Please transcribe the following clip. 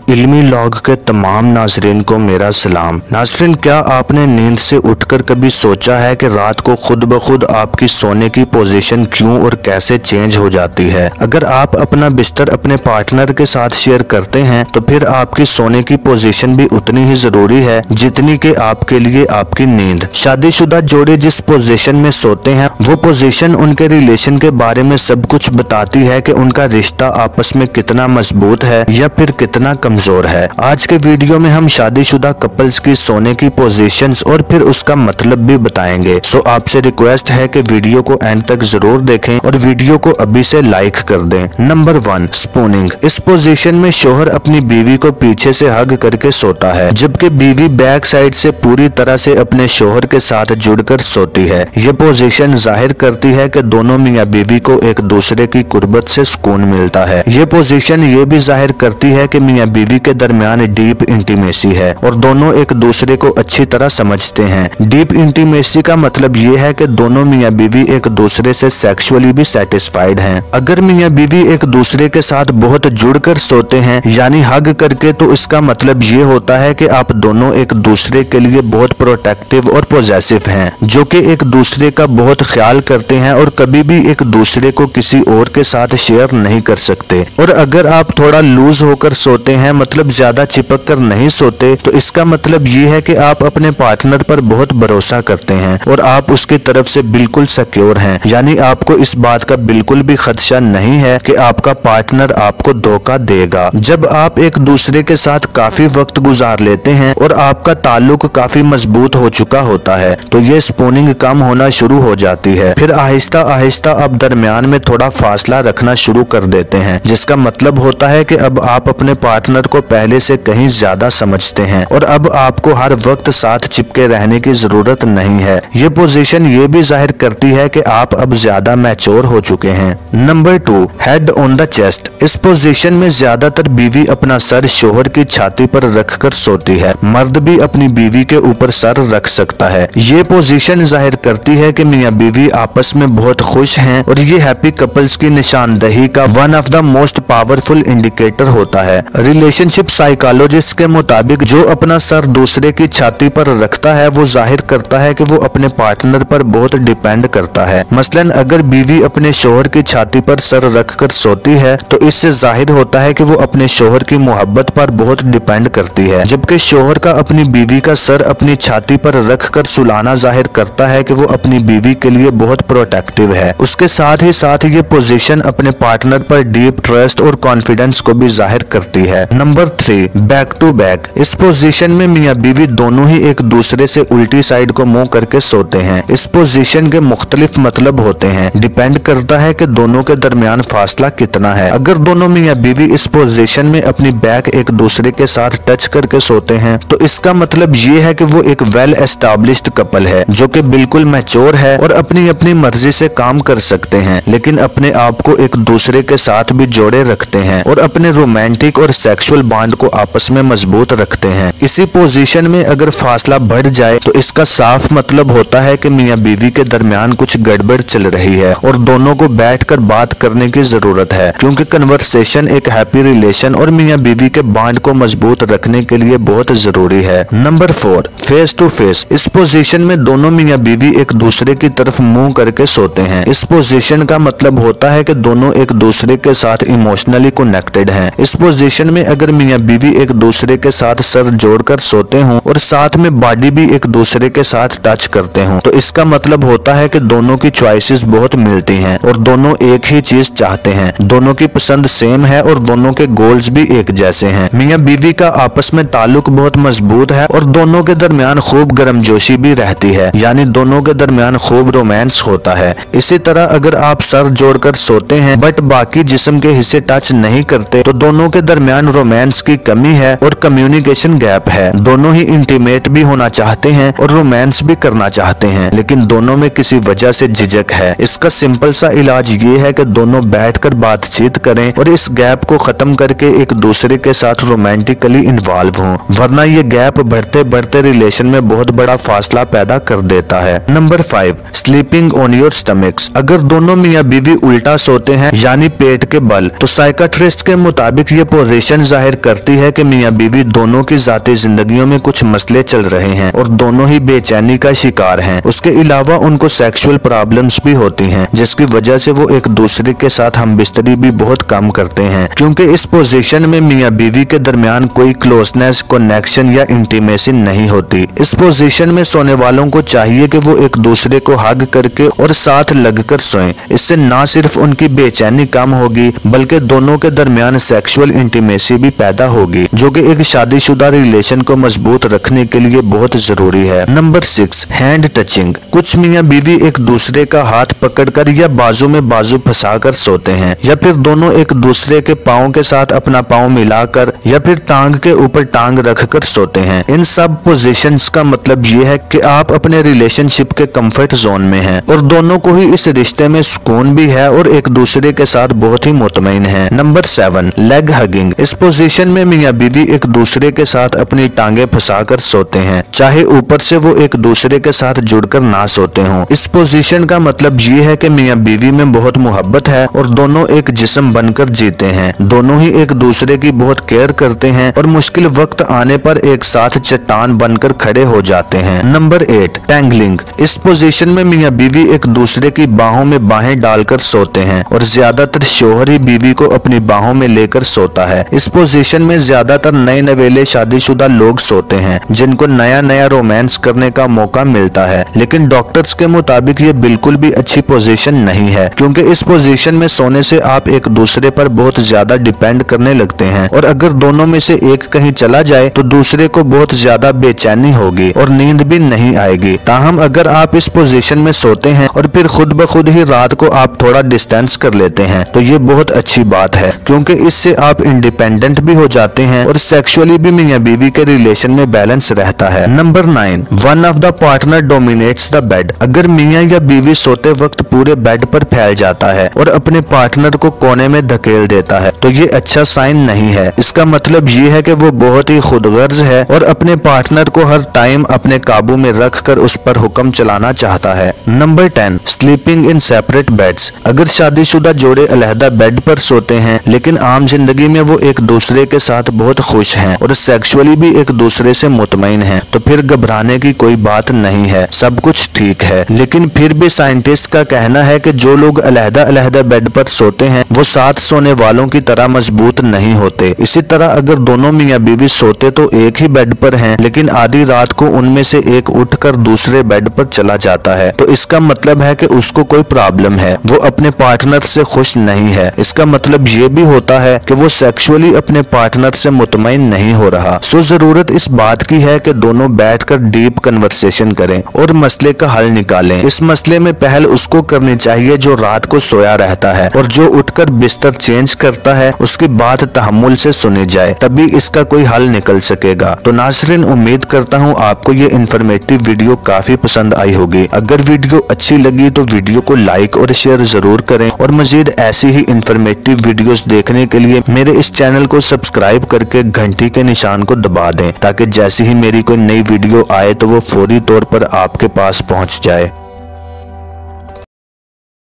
इल्मी log के तमाम नाजरीन को मेरा सलाम। नाजरीन, क्या आपने नींद से उठकर कभी सोचा है कि रात को खुद ब खुद आपकी सोने की पोजीशन क्यों और कैसे चेंज हो जाती है? अगर आप अपना बिस्तर अपने पार्टनर के साथ शेयर करते हैं तो फिर आपकी सोने की पोजीशन भी उतनी ही जरूरी है जितनी कि आपके लिए आपकी नींद। शादीशुदा जोड़े जिस पोजीशन में सोते हैं वो पोजीशन उनके रिलेशन के बारे में सब कुछ बताती है कि उनका रिश्ता आपस में कितना मजबूत है या फिर कितना कमजोर है। आज के वीडियो में हम शादीशुदा कपल्स की सोने की पोजीशंस और फिर उसका मतलब भी बताएंगे। सो आपसे रिक्वेस्ट है कि वीडियो को एंड तक जरूर देखें और वीडियो को अभी से लाइक कर दें। Number 1, spooning. इस पोजीशन में शोहर अपनी बीवी को पीछे से हग करके सोता है, जबकि बीवी बैक साइड से पूरी तरह से अपने शोहर के साथ जुड़कर सोती है। यह पोजीशन जाहिर करती है कि दोनों मियाँ बीवी को एक दूसरे की कुर्बत से सुकून मिलता है। ये पोजीशन ये भी जाहिर करती है कि मियाँ बीवी के दरमियान डीप इंटीमेसी है और दोनों एक दूसरे को अच्छी तरह समझते हैं। डीप इंटीमेसी का मतलब ये है कि दोनों मियाँ बीवी एक दूसरे से सेक्सुअली भी सेटिस्फाइड हैं। अगर मियाँ बीवी एक दूसरे के साथ बहुत जुड़कर सोते हैं यानी हग करके, तो इसका मतलब ये होता है कि आप दोनों एक दूसरे के लिए बहुत प्रोटेक्टिव और पॉजेसिव हैं, जो कि एक दूसरे का बहुत ख्याल करते हैं और कभी भी एक दूसरे को किसी और के साथ शेयर नहीं कर सकते। और अगर आप थोड़ा लूज होकर सोते हैं, मतलब ज्यादा चिपक कर नहीं सोते, तो इसका मतलब ये है कि आप अपने पार्टनर पर बहुत भरोसा करते हैं और आप उसकी तरफ से बिल्कुल सिक्योर हैं, यानी आपको इस बात का बिल्कुल भी खदशा नहीं है कि आपका पार्टनर आपको धोखा देगा। जब आप एक दूसरे के साथ काफी वक्त गुजार लेते हैं और आपका ताल्लुक काफी मजबूत हो चुका होता है तो ये स्पूनिंग कम होना शुरू हो जाती है। फिर आहिस्ता आहिस्ता आप दरमियान में थोड़ा फासला रखना शुरू कर देते हैं, जिसका मतलब होता है कि अब आप अपने पार्टनर को पहले से कहीं ज्यादा समझते हैं और अब आपको हर वक्त साथ चिपके रहने की जरूरत नहीं है। ये पोजीशन ये भी जाहिर करती है कि आप अब ज्यादा मैच्योर हो चुके हैं। Number 2, head on the chest. इस पोजीशन में ज्यादातर बीवी अपना सर शोहर की छाती पर रखकर सोती है। मर्द भी अपनी बीवी के ऊपर सर रख सकता है। ये पोजीशन जाहिर करती है कि मियाँ बीवी आपस में बहुत खुश हैं और ये हैप्पी कपल्स की निशानदही का one of the most powerful indicator होता है। रिलेशनशिप साइकोलॉजिस्ट के मुताबिक जो अपना सर दूसरे की छाती पर रखता है वो जाहिर करता है कि वो अपने पार्टनर पर बहुत डिपेंड करता है। मसलन अगर बीवी अपने शोहर की छाती पर सर रखकर सोती है तो इससे जाहिर होता है कि वो अपने शोहर की मोहब्बत पर बहुत डिपेंड करती है, जबकि शोहर का अपनी बीवी का सर अपनी छाती पर रखकर सुलाना जाहिर करता है कि वो अपनी बीवी के लिए बहुत प्रोटेक्टिव है। उसके साथ ही साथ ये पोजीशन अपने पार्टनर पर डीप ट्रस्ट और कॉन्फिडेंस को भी जाहिर करती है। Number 3, back to back. इस पोजीशन में मियाँ बीवी दोनों ही एक दूसरे से उल्टी साइड को मुंह करके सोते हैं। इस पोजीशन के मुख्तलिफ मतलब होते हैं, डिपेंड करता है कि दोनों के दरमियान फासला कितना है। अगर दोनों मियाँ बीवी इस पोजीशन में अपनी बैक एक दूसरे के साथ टच करके सोते हैं तो इसका मतलब ये है कि वो एक वेल एस्टैब्लिश्ड कपल है जो कि बिल्कुल मैच्योर है और अपनी अपनी मर्जी से काम कर सकते हैं, लेकिन अपने आप को एक दूसरे के साथ भी जोड़े रखते हैं और अपने रोमांटिक और सेक्सुअल बॉन्ड को आपस में मजबूत रखते हैं। इसी पोजीशन में अगर फासला बढ़ जाए तो इसका साफ मतलब होता है कि मियाँ बीवी के दरमियान कुछ गड़बड़ चल रही है और दोनों को बैठकर बात करने की जरूरत है, क्योंकि कन्वर्सेशन एक हैप्पी रिलेशन और मियाँ बीवी के बॉन्ड को मजबूत रखने के लिए बहुत जरूरी है। Number 4, face to face. इस पोजीशन में दोनों मियाँ बीवी एक दूसरे की तरफ मुंह करके सोते हैं। इस पोजीशन का मतलब होता है कि दोनों एक दूसरे के साथ इमोशनली कनेक्टेड हैं। इस पोजीशन में अगर मियाँ बीवी एक दूसरे के साथ सर जोड़कर सोते हों और साथ में बॉडी भी एक दूसरे के साथ टच करते हों तो इसका मतलब होता है कि दोनों की चॉइसेस बहुत मिलती हैं और दोनों एक ही चीज चाहते हैं, दोनों की पसंद सेम है और दोनों के गोल्स भी एक जैसे हैं। मियाँ बीवी का आपस में ताल्लुक बहुत मजबूत है और दोनों के दरमियान खूब गर्मजोशी भी रहती है, यानी दोनों के दरमियान खूब रोमांस होता है। इसी तरह अगर आप सर जोड़कर सोते हैं बट बाकी जिस्म के हिस्से टच नहीं करते तो दोनों के दरमियान रोमांस की कमी है और कम्युनिकेशन गैप है। दोनों ही इंटीमेट भी होना चाहते हैं और रोमांस भी करना चाहते हैं, लेकिन दोनों में किसी वजह से झिझक है। इसका सिंपल सा इलाज ये है कि दोनों बैठकर बातचीत करें और इस गैप को खत्म करके एक दूसरे के साथ रोमांटिकली इन्वॉल्व हों, वरना ये गैप बढ़ते बढ़ते रिलेशन में बहुत बड़ा फासला पैदा कर देता है। Number 5, sleeping on your stomachs. अगर दोनों मियाँ बीवी उल्टा सोते हैं यानी पेट के बल, तो साइकाट्रिस्ट के मुताबिक ये पोजीशन जाहिर करती है कि मियां बीवी दोनों की जाती जिंदगियों में कुछ मसले चल रहे हैं और दोनों ही बेचैनी का शिकार हैं। उसके अलावा उनको सेक्सुअल प्रॉब्लम्स भी होती हैं, जिसकी वजह से वो एक दूसरे के साथ हमबिस्तरी भी बहुत कम करते हैं, क्योंकि इस पोजीशन में मियां बीवी के दरमियान कोई क्लोजनेस, कनेक्शन या इंटीमेसी नहीं होती। इस पोजीशन में सोने वालों को चाहिए कि वो एक दूसरे को हग करके और साथ लगकर सोएं। इससे न सिर्फ उनकी बेचैनी कम होगी बल्कि दोनों के दरमियान सेक्सुअल इंटीमेसी भी पैदा होगी, जो कि एक शादीशुदा रिलेशन को मजबूत रखने के लिए बहुत जरूरी है। Number 6, hand touching. कुछ मियां बीवी एक दूसरे का हाथ पकड़कर या बाजू में बाजू फंसाकर सोते हैं, या फिर दोनों एक दूसरे के पाँव के साथ अपना पाँव मिलाकर या फिर टांग के ऊपर टांग रखकर सोते हैं। इन सब पोजीशंस का मतलब ये है कि आप अपने रिलेशनशिप के कंफर्ट जोन में हैं और दोनों को ही इस रिश्ते में सुकून भी है और एक दूसरे के साथ बहुत ही मुतमईन है। Number 7, leg hugging. इस पोजीशन में मियां बीवी एक दूसरे के साथ अपनी टांगे फंसाकर सोते हैं, चाहे ऊपर से वो एक दूसरे के साथ जुड़कर ना सोते हों। इस पोजीशन का मतलब ये है कि मियां बीवी में बहुत मोहब्बत है और दोनों एक जिस्म बनकर जीते हैं। दोनों ही एक दूसरे की बहुत केयर करते हैं और मुश्किल वक्त आने पर एक साथ चट्टान बनकर खड़े हो जाते हैं। Number 8, tangling. इस पोजीशन में मियां बीवी एक दूसरे की बाहों में बाहें डालकर सोते हैं और ज्यादातर शौहर ही बीवी को अपनी बाहों में लेकर सोता है। इस पोजीशन में ज्यादातर नए नवेले शादीशुदा लोग सोते हैं, जिनको नया नया रोमांस करने का मौका मिलता है, लेकिन डॉक्टर्स के मुताबिक ये बिल्कुल भी अच्छी पोजीशन नहीं है, क्योंकि इस पोजीशन में सोने से आप एक दूसरे पर बहुत ज्यादा डिपेंड करने लगते हैं और अगर दोनों में से एक कहीं चला जाए तो दूसरे को बहुत ज्यादा बेचैनी होगी और नींद भी नहीं आएगी। ताहम अगर आप इस पोजीशन में सोते हैं और फिर खुद ब खुद ही रात को आप थोड़ा डिस्टेंस कर लेते हैं तो ये बहुत अच्छी बात है, क्योंकि इससे आप इंडिपेंडेंट भी हो जाते हैं और सेक्सुअली भी मियां बीवी के रिलेशन में बैलेंस रहता है। Number 9, one of the partner dominates the bed. अगर मियां या बीवी सोते वक्त पूरे बेड पर फैल जाता है और अपने पार्टनर को कोने में धकेल देता है तो ये अच्छा साइन नहीं है। इसका मतलब ये है कि वो बहुत ही खुदगर्ज है और अपने पार्टनर को हर टाइम अपने काबू में रखकर उस पर हुक्म चलाना चाहता है। Number 10, sleeping in separate beds. अगर शादीशुदा जोड़े अलहदा बेड पर सोते हैं लेकिन आम जिंदगी में वो एक दूसरे के साथ बहुत खुश हैं और सेक्सुअली भी एक दूसरे से मुतमईन हैं, तो फिर घबराने की कोई बात नहीं है, सब कुछ ठीक है। लेकिन फिर भी साइंटिस्ट का कहना है कि जो लोग अलहदा अलहदा बेड पर सोते हैं वो साथ सोने वालों की तरह मजबूत नहीं होते। इसी तरह अगर दोनों मियां बीवी सोते तो एक ही बेड पर हैं, लेकिन आधी रात को उनमें से एक उठकर दूसरे बेड पर चला जाता है तो इसका मतलब है कि उसको कोई प्रॉब्लम है, वो अपने पार्टनर से खुश नहीं है। इसका मतलब ये भी होता है कि वो सेक्सुअली अपने पार्टनर से मुतमईन नहीं हो रहा। सो जरूरत इस बात की है कि दोनों बैठकर डीप कन्वर्सेशन करें और मसले का हल निकालें। इस मसले में पहल उसको करनी चाहिए जो रात को सोया रहता है, और जो उठकर बिस्तर चेंज करता है उसकी बात तहम्मुल से सुनी जाए, तभी इसका कोई हल निकल सकेगा। तो नाज़रीन, उम्मीद करता हूँ आपको ये इन्फॉर्मेटिव वीडियो काफी पसंद आई होगी। अगर वीडियो अच्छी लगी तो वीडियो को लाइक और शेयर जरूर करें और मजीद ऐसी ही इन्फॉर्मेटिव वीडियोस देखने के लिए मेरे इस चैनल को सब्सक्राइब करके घंटी के निशान को दबा दें, ताकि जैसे ही मेरी कोई नई वीडियो आए तो वो फौरी तौर पर आपके पास पहुंच जाए।